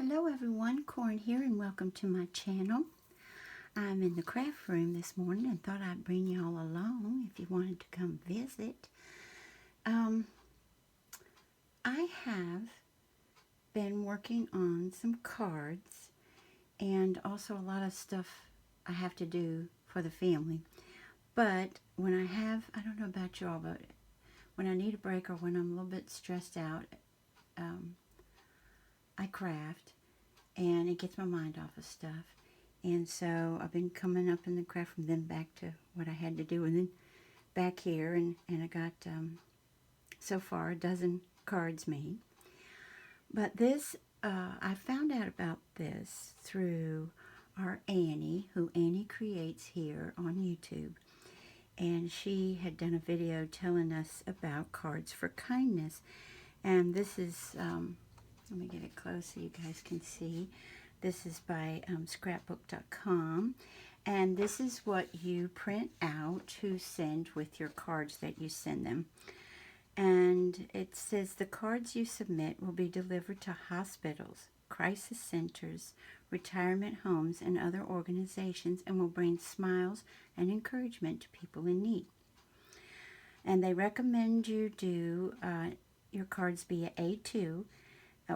Hello everyone, Corn here and welcome to my channel. I'm in the craft room this morning and thought I'd bring you all along if you wanted to come visit. I have been working on some cards and also a lot of stuff I have to do for the family. But when I don't know about y'all, but when I need a break or when I'm a little bit stressed out, I craft. And it gets my mind off of stuff. And so I've been coming up in the craft room, then back to what I had to do, and then back here, and I got, so far, a dozen cards made. But this, I found out about this through our Annie, who Annie creates here on YouTube. And she had done a video telling us about cards for kindness. And this is, let me get it close so you guys can see. This is by scrapbook.com. And this is what you print out to send with your cards that you send them. And it says the cards you submit will be delivered to hospitals, crisis centers, retirement homes, and other organizations and will bring smiles and encouragement to people in need. And they recommend you do your cards be a A2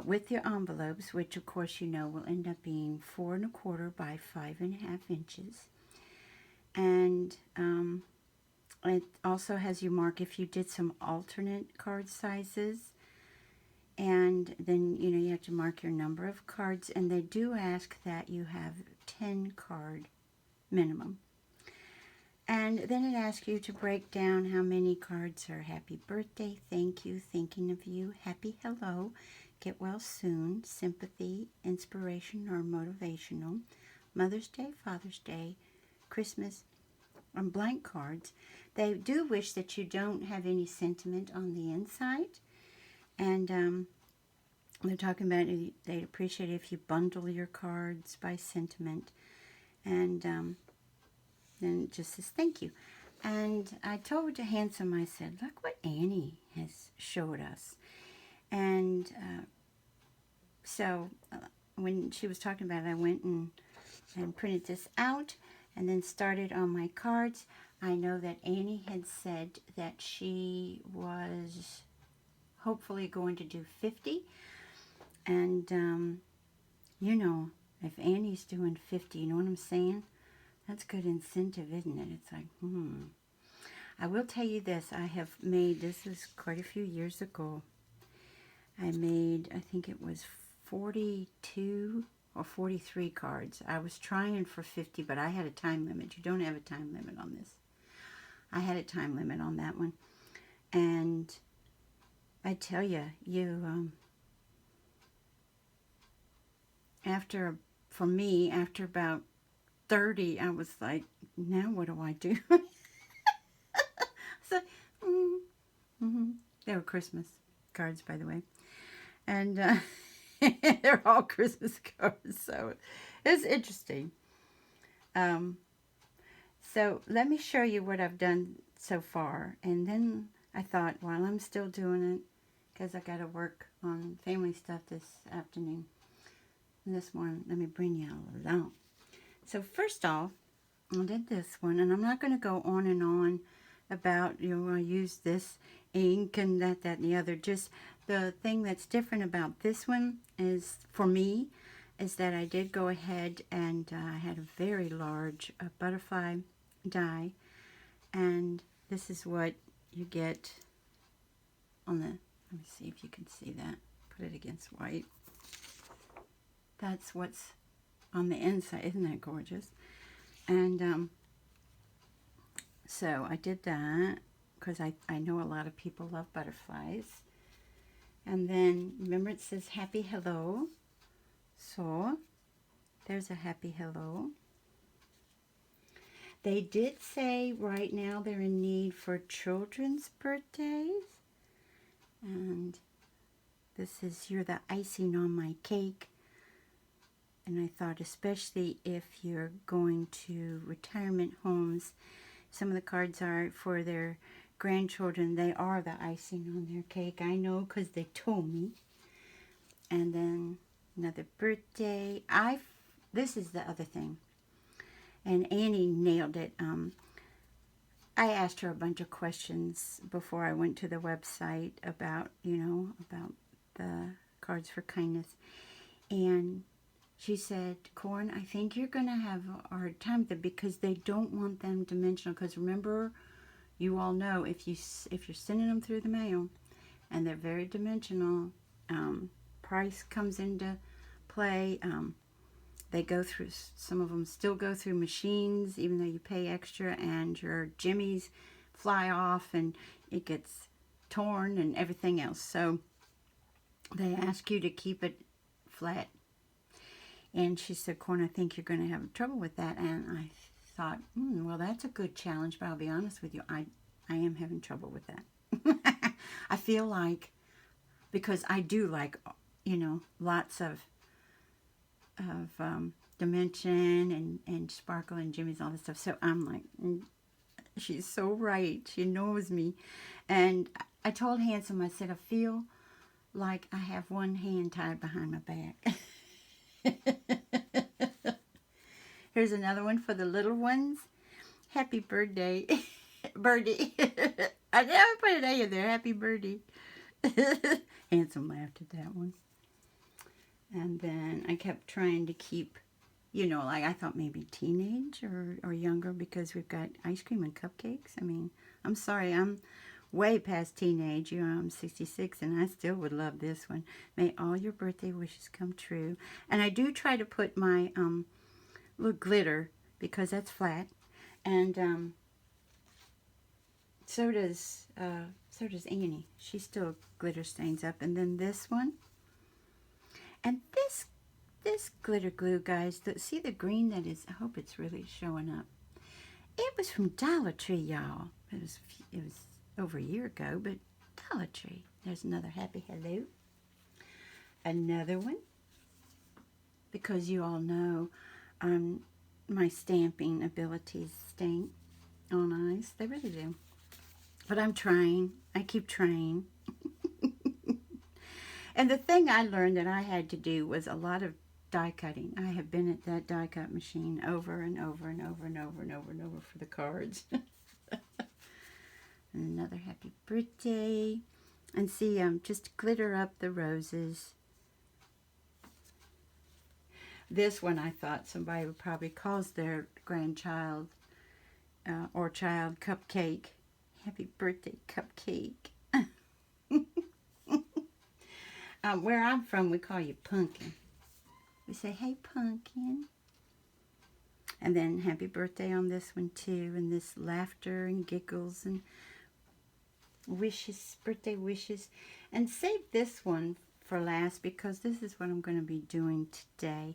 with your envelopes, which of course you know will end up being 4 1/4 by 5 1/2 inches. And it also has you mark if you did some alternate card sizes. And then, you have to mark your number of cards. And they do ask that you have 10 card minimum. And then it asks you to break down how many cards are happy birthday, thank you, thinking of you, happy hello, get well soon, sympathy, inspiration or motivational, Mother's Day, Father's Day, Christmas, and blank cards. They do wish that you don't have any sentiment on the inside. And they're talking about they'd appreciate it if you bundle your cards by sentiment. And then it just says thank you. And I told Handsome, I said, look what Annie has showed us. And so when she was talking about it, I went and printed this out and then started on my cards. I know that Annie had said that she was hopefully going to do 50. And, if Annie's doing 50, you know what I'm saying? That's good incentive, isn't it? It's like, I will tell you this. I have made, this was quite a few years ago. I made, I think it was 42 or 43 cards. I was trying for 50, but I had a time limit. You don't have a time limit on this. I had a time limit on that one. And I tell you, for me, after about 30, I was like, now what do I do? So, they were Christmas cards, by the way. And they're all Christmas cards, so it's interesting. So let me show you what I've done so far. And then I thought, while I'm still doing it, because I got to work on family stuff this afternoon, this one, let me bring you all along. So first off, I did this one, and I'm not going to go on and on about, I use this ink and that, and the other. Just the thing that's different about this one is, for me, is that I did go ahead and I had a very large butterfly die, and this is what you get on the, let me see if you can see that, put it against white. That's what's on the inside. Isn't that gorgeous? And so I did that because I know a lot of people love butterflies. And then remember it says happy hello. So there's a happy hello. They did say right now they're in need for children's birthdays. And this is, you're the icing on my cake. And I thought, especially if you're going to retirement homes, some of the cards are for their grandchildren. They are the icing on their cake. I know because they told me. And then Another birthday. This is the other thing. And Annie nailed it. I asked her a bunch of questions before I went to the website about, about the cards for kindness. And she said, Corn, I think you're going to have a hard time with it because they don't want them dimensional. Because remember, you all know if you're sending them through the mail and they're very dimensional, price comes into play. They go through, some of them still go through machines, even though you pay extra, and your jimmies fly off and it gets torn and everything else. So they ask you to keep it flat. And she said, Corn, I think you're going to have trouble with that. And I thought, well, that's a good challenge, but I'll be honest with you, I am having trouble with that. I feel like, because I do like, lots of dimension and sparkle and jimmies, all this stuff. So I'm like, she's so right. She knows me. And I told Handsome, I said, I feel like I have one hand tied behind my back. Here's another one for the little ones. Happy birthday, Birdie. I never put an A in there. Happy Birdie. Handsome laughed at that one. And then I kept trying to keep, like I thought maybe teenage or younger, because we've got ice cream and cupcakes. I mean, I'm sorry, I'm way past teenage. I'm 66 and I still would love this one. May all your birthday wishes come true. And I do try to put my little glitter, because that's flat. And so does Annie. She still glitter stains up. And then this one. And this glitter glue, guys, see the green that is, I hope it's really showing up. It was from Dollar Tree, y'all. It was over a year ago, but Dollar Tree. There's another happy hello. Another one, because you all know my stamping abilities stink on ice. They really do. But I'm trying. I keep trying. And the thing I learned that I had to do was a lot of die cutting. I have been at that die cut machine over and over and over and over and over and over for the cards. Another happy birthday. And see, just glitter up the roses. This one I thought somebody would probably call their grandchild or child Cupcake. Happy birthday, Cupcake. Where I'm from, we call you Pumpkin. We say, hey, Pumpkin. And then happy birthday on this one, too. And this laughter and giggles and wishes, birthday wishes. And save this one for last, because this is what I'm going to be doing today.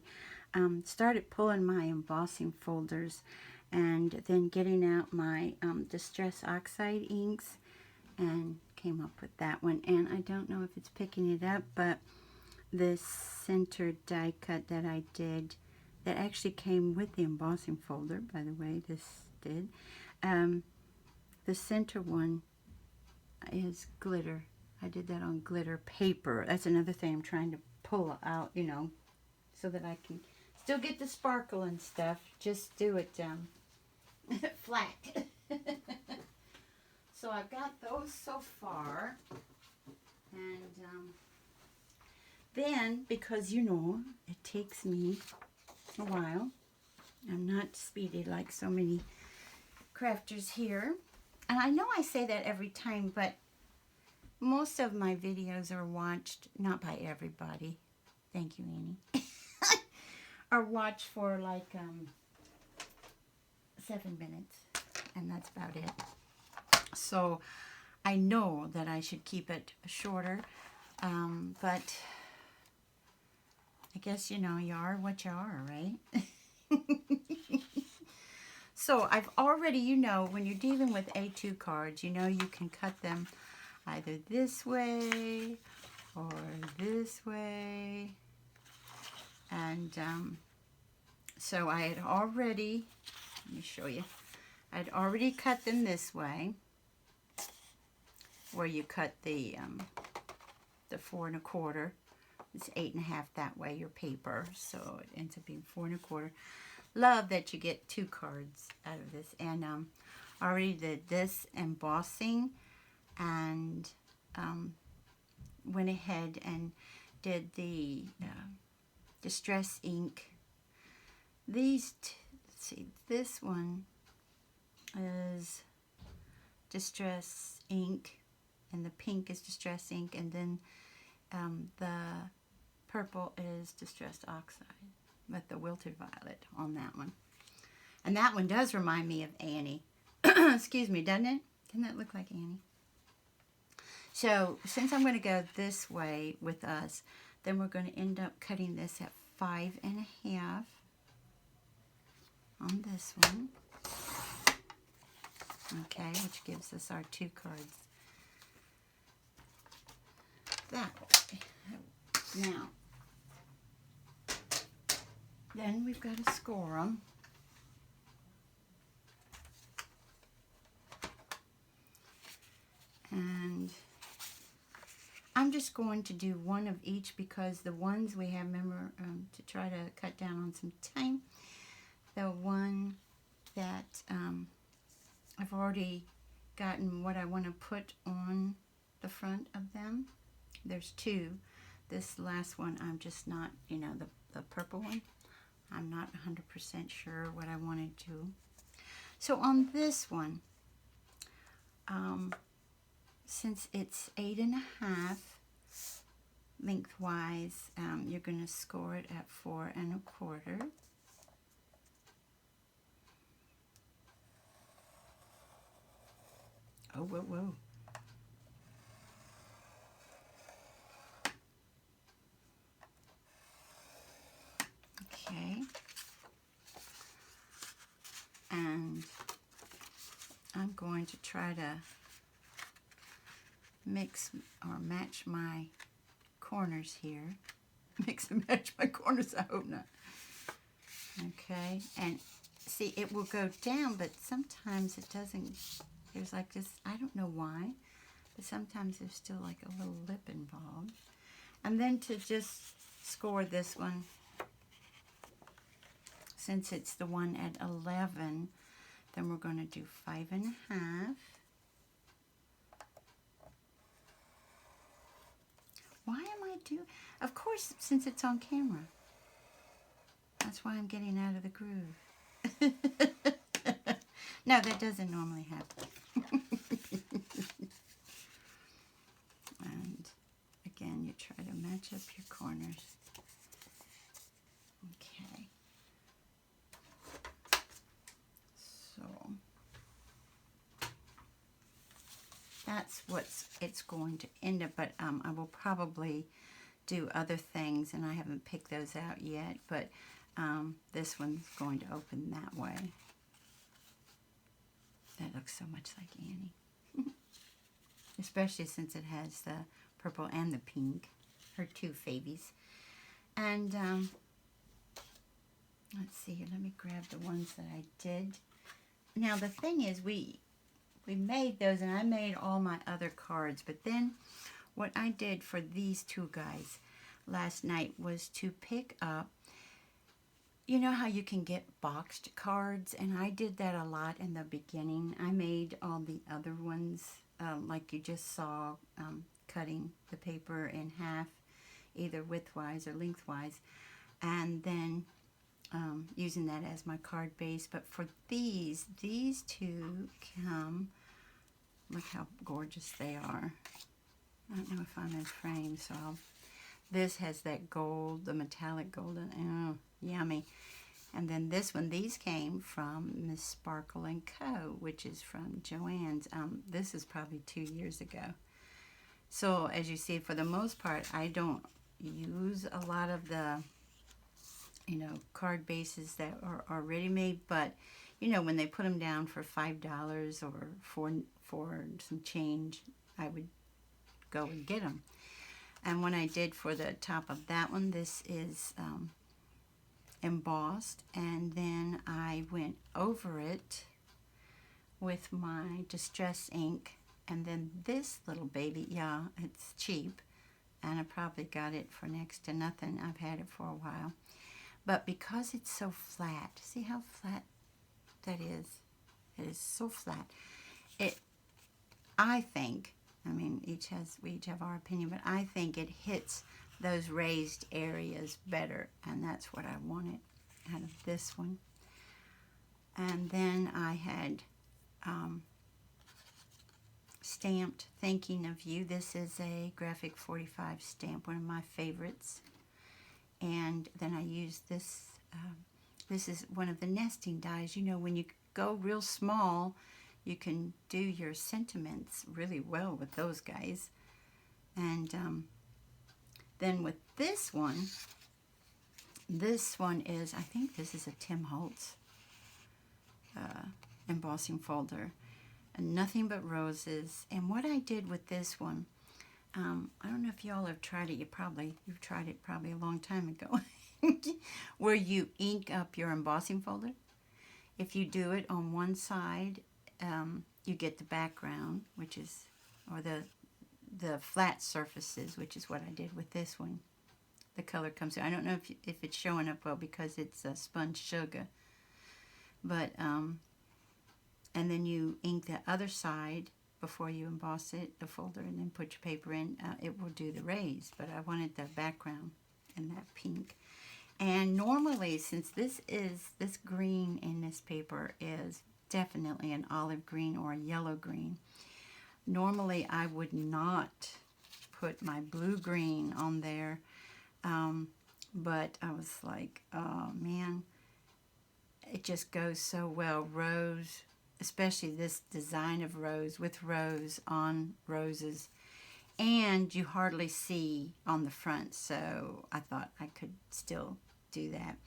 Started pulling my embossing folders and then getting out my Distress Oxide inks, and came up with that one. And I don't know if it's picking it up, but this center die cut that I did, that actually came with the embossing folder, by the way, this did. The center one is glitter. I did that on glitter paper. That's another thing I'm trying to pull out, so that I can still get the sparkle and stuff. Just do it flat. So I've got those so far. And then, because it takes me a while. I'm not speedy like so many crafters here. And I know I say that every time, but most of my videos are watched, not by everybody. Thank you, Annie. Are watched for like 7 minutes. And that's about it. So I know that I should keep it shorter. But I guess, you are what you are, right? So I've already, when you're dealing with A2 cards, you can cut them either this way or this way. And so I had already, let me show you, I'd already cut them this way, where you cut the 4 1/4 It's 8.5 that way, your paper. So it ends up being 4.25. Love that you get 2 cards out of this. And I already did this embossing and went ahead and did the Distress ink. These, let's see, this one is Distress ink, and the pink is Distress ink, and then the purple is Distressed Oxide with the Wilted Violet on that one. And that one does remind me of Annie. Excuse me, doesn't it? Doesn't that look like Annie? So since I'm going to go this way with us, then we're going to end up cutting this at 5.5 on this one. Okay, which gives us our 2 cards that way. Now, then we've got to score them. And I'm just going to do one of each because the ones we have, remember, to try to cut down on some time, the one that I've already gotten what I want to put on the front of them. There's 2. This last one, I'm just not, you know, the purple one, I'm not 100% sure what I want to do. So on this one, since it's 8.5 lengthwise, you're going to score it at 4.25. Oh, whoa, whoa. Okay. And I'm going to try to mix or match my corners here. Mix and match my corners, I hope not. Okay, and see, it will go down, but sometimes it doesn't. There's like this, I don't know why, but sometimes there's still like a little lip involved. And then to just score this one, since it's the one at 11, then we're going to do 5.5. Why am I doing? Of course, since it's on camera. That's why I'm getting out of the groove. No, that doesn't normally happen. And again, you try to match up your corners. Okay. So that's what it's going to end up, but I will probably do other things, and I haven't picked those out yet, but this one's going to open that way. That looks so much like Annie. Especially since it has the purple and the pink, her 2 favies. And let's see, let me grab the ones that I did. Now the thing is, we made those, and I made all my other cards, but then what I did for these 2 guys last night was to pick up, you know how you can get boxed cards, and I did that a lot in the beginning. I made all the other ones, like you just saw, cutting the paper in half, either widthwise or lengthwise, and then using that as my card base. But for these 2 come, look how gorgeous they are. I don't know if I'm in frame, so this has that gold, the metallic gold, oh, yummy. And then this one, these came from Miss Sparkle & Co., which is from Joann's. This is probably 2 years ago. So as you see, for the most part, I don't use a lot of the, you know, card bases that are ready-made, but, you know, when they put them down for $5 or for some change, I would go and get them. And when I did for the top of that one, this is embossed, and then I went over it with my Distress ink, and then this little baby, yeah, it's cheap, and I probably got it for next to nothing. I've had it for a while. But because it's so flat, see how flat that is? It is so flat. I think, I mean, we each have our opinion, but I think it hits those raised areas better, and that's what I wanted out of this one. And then I had stamped Thinking of You. This is a Graphic 45 stamp, one of my favorites. And then I used this, this is one of the nesting dies. You know, when you go real small, you can do your sentiments really well with those guys. And then with this one is, I think this is a Tim Holtz embossing folder. And Nothing But Roses. And what I did with this one, I don't know if y'all have tried it. You've tried it probably a long time ago, where you ink up your embossing folder. If you do it on one side, you get the background, which is, or the flat surfaces, which is what I did with this one. The color comes through. I don't know if it's showing up well because it's sponge sugar, but and then you ink the other side before you emboss it, the folder, and then put your paper in. It will do the rays, but I wanted the background and that pink. And normally, since this green in this paper is definitely an olive green or a yellow green, normally I would not put my blue-green on there, but I was like, oh man, it just goes so well. Rose, especially this design of rose with rose on roses, and you hardly see on the front, so I thought I could still do that.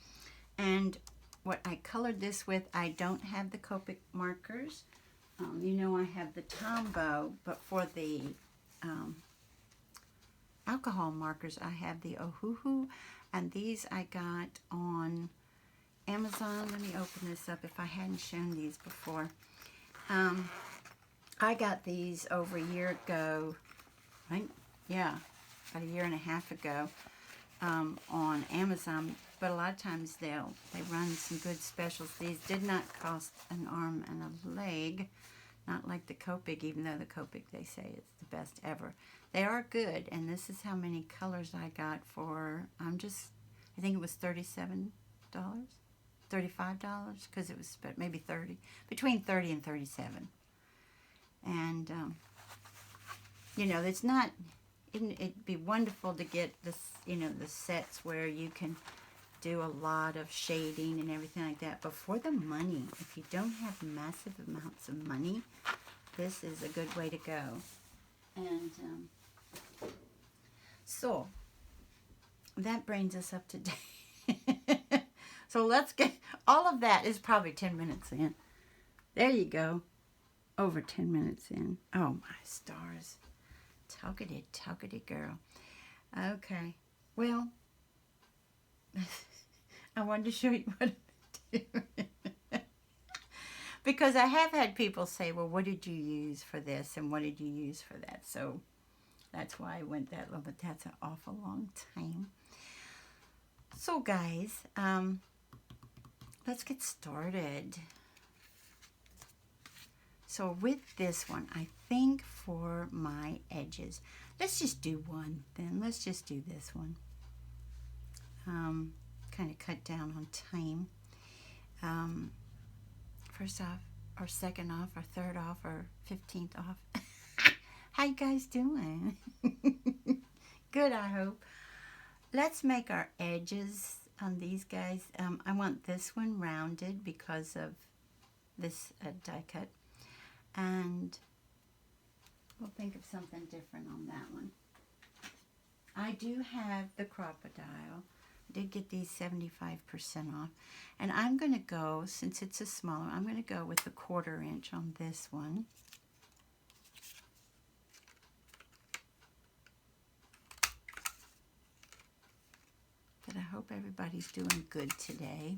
And what I colored this with, I don't have the Copic markers. You know, I have the Tombow, but for the alcohol markers, I have the Ohuhu, and these I got on Amazon. Let me open this up if I hadn't shown these before. I got these over a year ago, right? Yeah, about a year and a half ago, on Amazon. But a lot of times they run some good specials. These did not cost an arm and a leg, not like the Copic, even though the Copic they say is the best ever. They are good, and this is how many colors I got for, I think it was $37, $35, because it was maybe 30, between 30 and 37. And, you know, it's not, it'd be wonderful to get this, you know, the sets where you can do a lot of shading and everything like that. But for the money, if you don't have massive amounts of money, this is a good way to go. And so that brings us up to date. So let's get, all of that is probably 10 minutes in. There you go. Over 10 minutes in. Oh my stars. Tuggity girl. Okay. Well, I wanted to show you what I'm doing. Because I have had people say, well, what did you use for this and what did you use for that? So that's why I went that long, but that's an awful long time. So guys, let's get started. So with this one, I think for my edges, let's just do one then. Let's just do this one. Kind of cut down on time. First off, or second off, or third off, or 15th off. How you guys doing? Good, I hope. Let's make our edges on these guys. I want this one rounded because of this die cut. And we'll think of something different on that one. I do have the Crocodile. I did get these 75% off. And I'm going to go, since it's a smaller, I'm going to go with the 1/4 inch on this one. But I hope everybody's doing good today.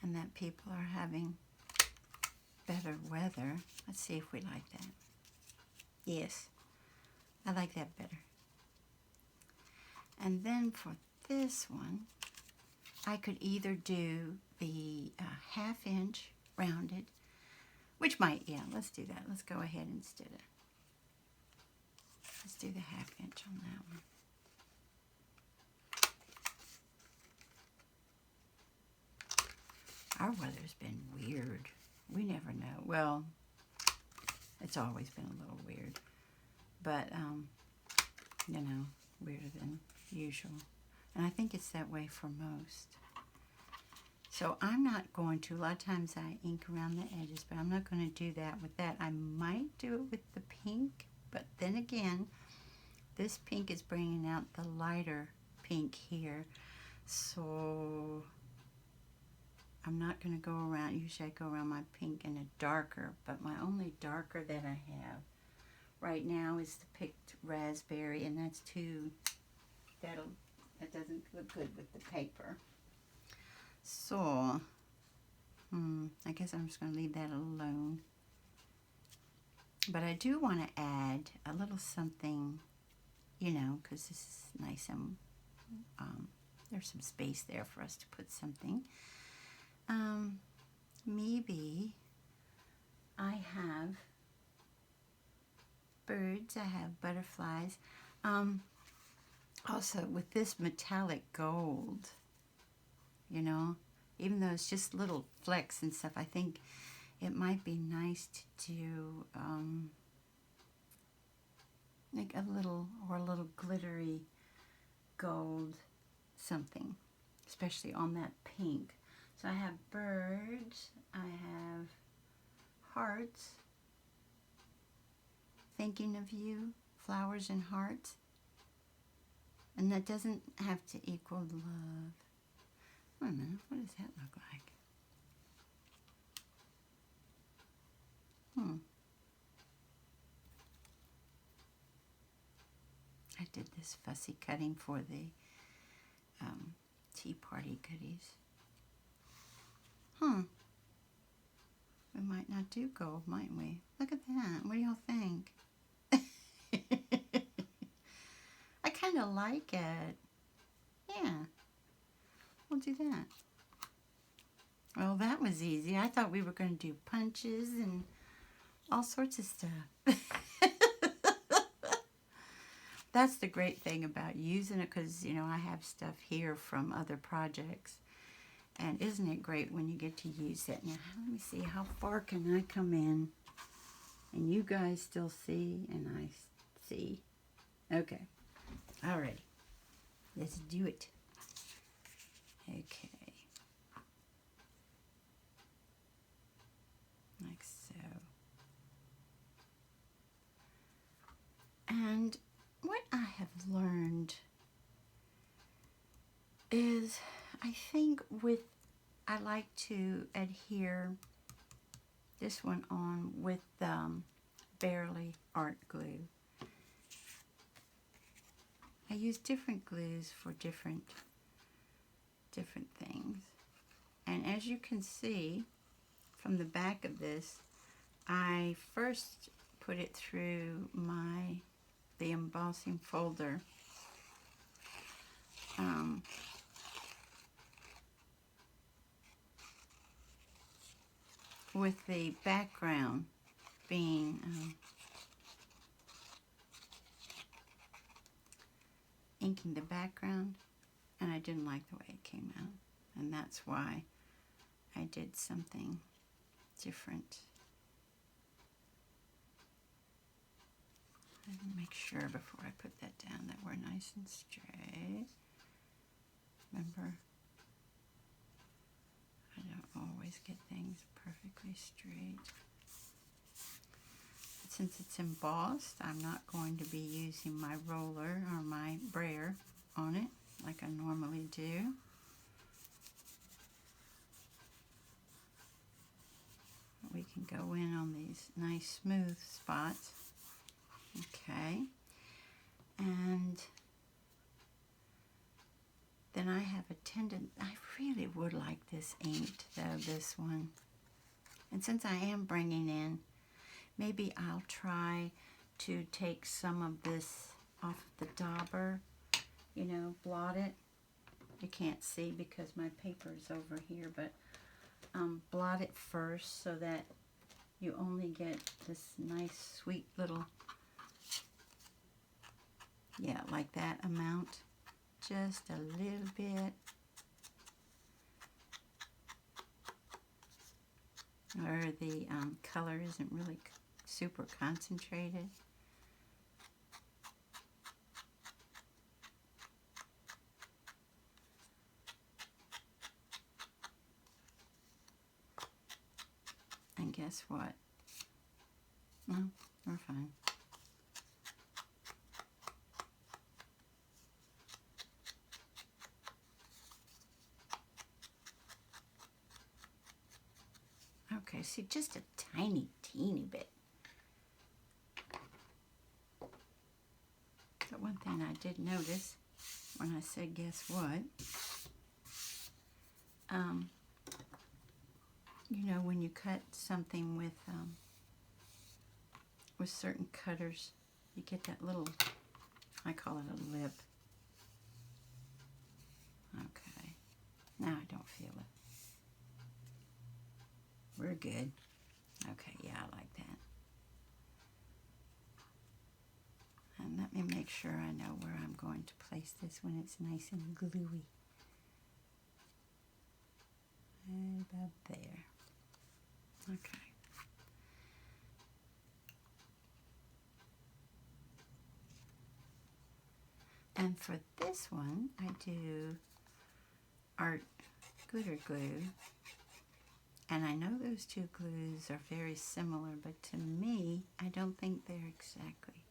And that people are having better weather. Let's see if we like that. Yes, I like that better. And then for this one, I could either do the 1/2 inch rounded, which might, yeah, let's do that. Let's go ahead instead of, let's do the 1/2 inch on that one. Our weather's been weird. We never know. Well, it's always been a little weird, but, you know, weirder than usual. And I think it's that way for most. So I'm not going to, a lot of times I ink around the edges, but I'm not going to do that with that. I might do it with the pink, but then again, this pink is bringing out the lighter pink here. So I'm not going to go around, usually I go around my pink in a darker, but my only darker that I have right now is the picked raspberry, and that's too, that doesn't look good with the paper. So, I guess I'm just going to leave that alone. But I do want to add a little something, you know, because this is nice and there's some space there for us to put something. Maybe I have birds, I have butterflies. Also, with this metallic gold, you know, even though it's just little flecks and stuff, I think it might be nice to do like a little glittery gold something, especially on that pink. So I have birds, I have hearts, thinking of you, flowers and hearts. And that doesn't have to equal love. Wait a minute, what does that look like? I did this fussy cutting for the tea party goodies. We might not do gold, might we? Look at that. What do y'all think? I kind of like it. Yeah. We'll do that. Well, that was easy. I thought we were going to do punches and all sorts of stuff. That's the great thing about using it, because, you know, I have stuff here from other projects. And isn't it great when you get to use it? Now, let me see, how far can I come in? And you guys still see, and I see. Okay. Alrighty. Let's do it. Okay. Like so. And what I have learned is, I think I like to adhere this one on with Barely Art Glue. I use different glues for different things. And as you can see from the back of this, I first put it through the embossing folder. With the background being inking the background, and I didn't like the way it came out, and that's why I did something different. Make sure before I put that down that we're nice and straight. Remember, I don't always get things perfectly straight. But since it's embossed, I'm not going to be using my roller or my brayer on it like I normally do. We can go in on these nice smooth spots. Okay. And then I have a tendency, I really would like this inked though, this one. And since I am bringing in, maybe I'll try to take some of this off the dauber, you know, blot it. You can't see because my paper is over here, but blot it first so that you only get this nice, sweet little, yeah, like that amount. Just a little bit. Or the color isn't really super concentrated. And guess what? No, we're fine. Okay, see, just a tiny, teeny bit. But one thing I did notice when I said, guess what? You know, when you cut something with certain cutters, you get that little, I call it a lip. Okay, now I don't feel it. We're good. Okay, yeah, I like that. And let me make sure I know where I'm going to place this when it's nice and gluey. Right about there. Okay. And for this one, I do art glitter glue. And I know those two glues are very similar, but to me, I don't think they're exactly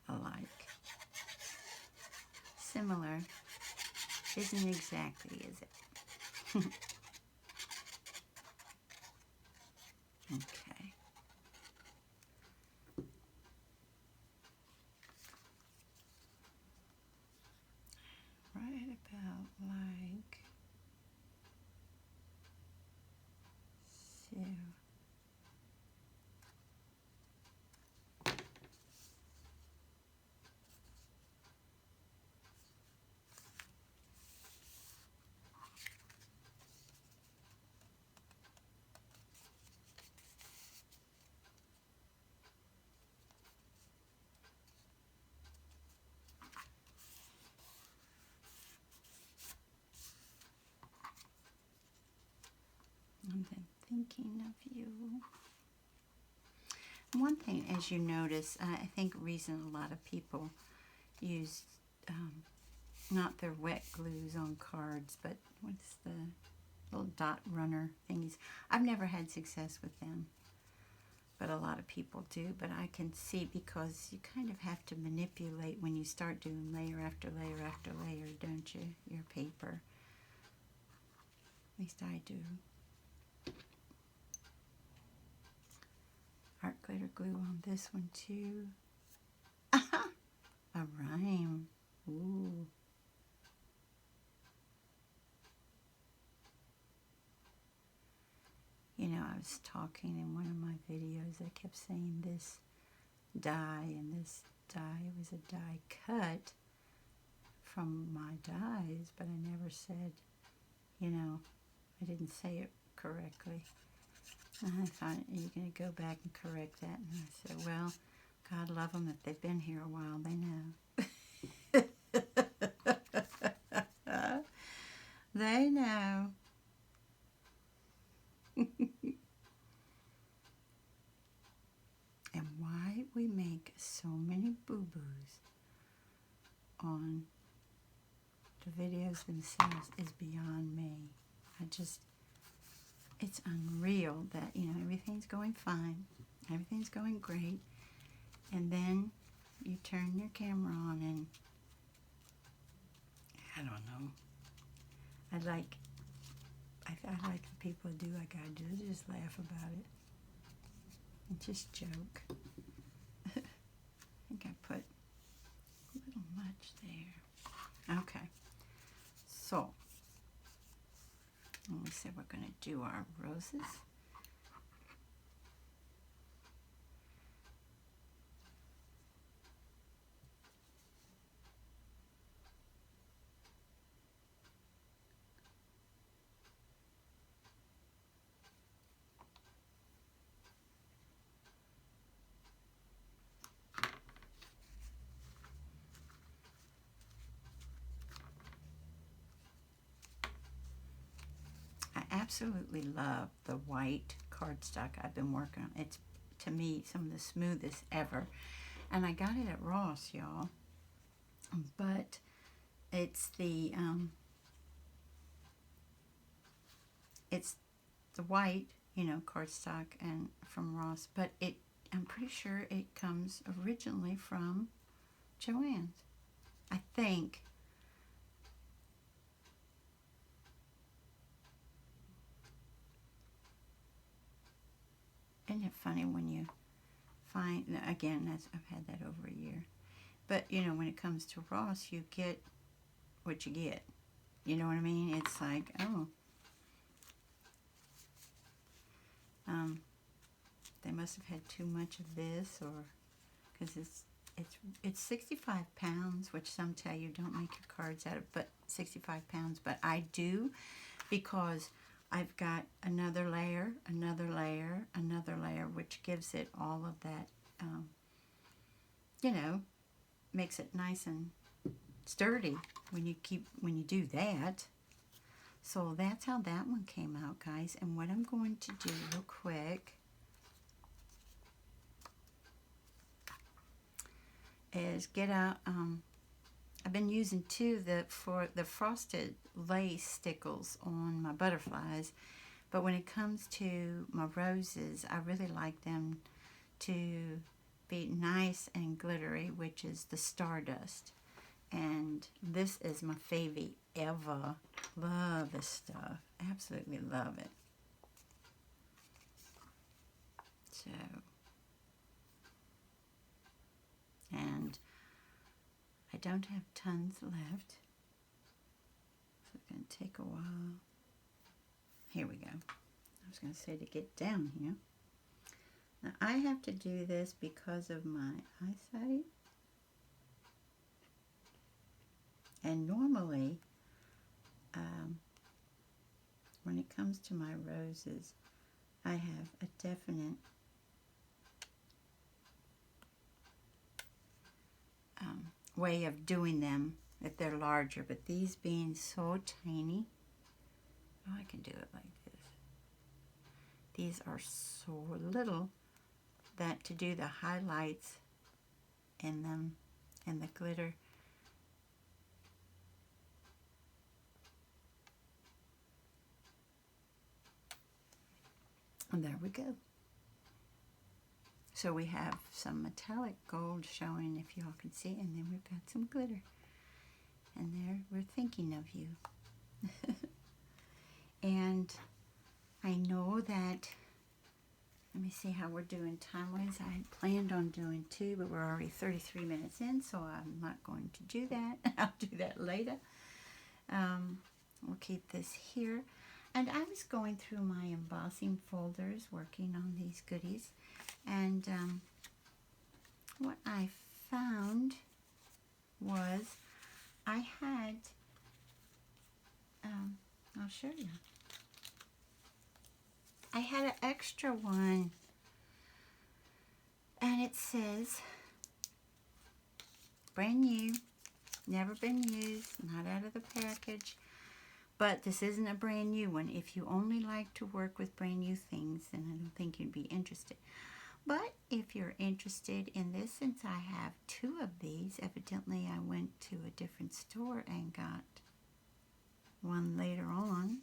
alike. Similar isn't exactly, is it? Okay. Right about like so. And then thinking of you. One thing, as you notice, I think reason a lot of people use not their wet glues on cards, but what's the little dot runner thingies? I've never had success with them, but a lot of people do. But I can see because you kind of have to manipulate when you start doing layer after layer after layer, don't you? Your paper. At least I do. Art glitter glue on this one too. A rhyme. Ooh. You know, I was talking in one of my videos, I kept saying this die and this die. It was a die cut from my dies, but I never said, you know, I didn't say it correctly. And I thought, you're going to go back and correct that. And I said, well, God love them. If they've been here a while, they know. They know. And why we make so many boo-boos on the videos themselves is beyond me. It's unreal that, you know, everything's going fine, everything's going great, and then you turn your camera on and, I don't know, I like the people who do like I do, they just laugh about it and just joke. I think I put a little much there. Okay, so we said we're going to do our roses. absolutely love the white cardstock I've been working on. It's, to me, some of the smoothest ever. And I got it at Ross, y'all. But it's the white, you know, cardstock and from Ross. But I'm pretty sure it comes originally from Joann's, I think. Isn't it funny when you find, again, I've had that over a year. But, you know, when it comes to Ross, you get what you get. You know what I mean? It's like, oh, they must have had too much of this, or because it's 65 pounds, which some tell you don't make your cards out of, but 65 pounds. But I do, because I've got another layer, another layer, another layer, which gives it all of that, you know, makes it nice and sturdy when you do that. So that's how that one came out, guys. And what I'm going to do real quick is get out, I've been using for the frosted lace stickles on my butterflies, but when it comes to my roses, I really like them to be nice and glittery, which is the Stardust. And this is my favorite ever. Love this stuff. Absolutely love it. So, and I don't have tons left, so it's going to take a while. Here we go. I was going to say to get down here. Now I have to do this because of my eyesight. And normally, when it comes to my roses, I have a definite way of doing them if they're larger. But these being so tiny, oh, I can do it like this. These are so little that to do the highlights in them and the glitter, and there we go. So we have some metallic gold showing, if y'all can see, and then we've got some glitter. And there, we're thinking of you. And I know that, let me see how we're doing time-wise. I had planned on doing 2, but we're already 33 minutes in, so I'm not going to do that. I'll do that later. We'll keep this here. And I was going through my embossing folders, working on these goodies. And what I found was I had, I'll show you. I had an extra one, and it says, brand new, never been used, not out of the package. But this isn't a brand new one. If you only like to work with brand new things, then I don't think you'd be interested. But if you're interested in this, since I have 2 of these, evidently I went to a different store and got one later on.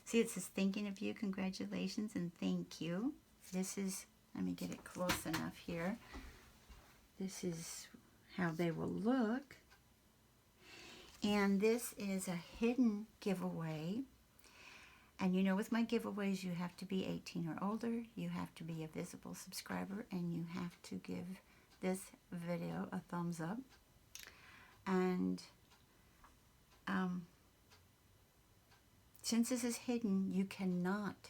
See, it says, thinking of you, congratulations, and thank you. This is, let me get it close enough here. This is how they will look. And this is a hidden giveaway. And you know, with my giveaways, you have to be 18 or older, you have to be a visible subscriber, and you have to give this video a thumbs up. And since this is hidden, you cannot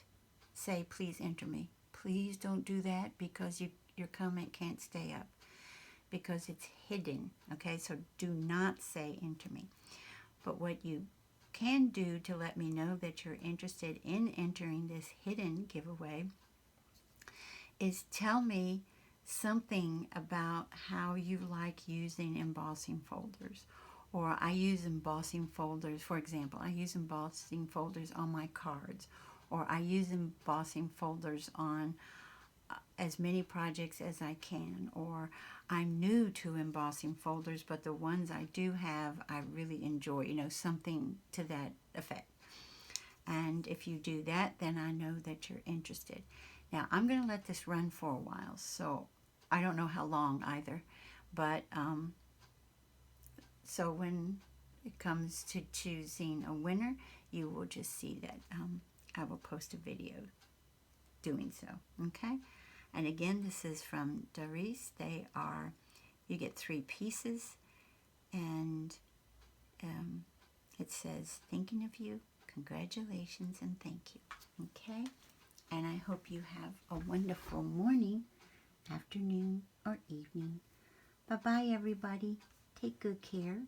say, please enter me. Please don't do that, because your comment can't stay up, because it's hidden. Okay, so do not say enter me. But what you can do to let me know that you're interested in entering this hidden giveaway is tell me something about how you like using embossing folders, Or I use embossing folders. For example, I use embossing folders on my cards, or I use embossing folders on as many projects as I can. Or I'm new to embossing folders, but the ones I do have, I really enjoy, you know, something to that effect. And if you do that, then I know that you're interested. Now, I'm going to let this run for a while, so I don't know how long either. But so when it comes to choosing a winner, you will just see that I will post a video doing so. Okay? And again, this is from Doris. You get 3 pieces, and it says, thinking of you, congratulations, and thank you. Okay? And I hope you have a wonderful morning, afternoon, or evening. Bye-bye, everybody. Take good care.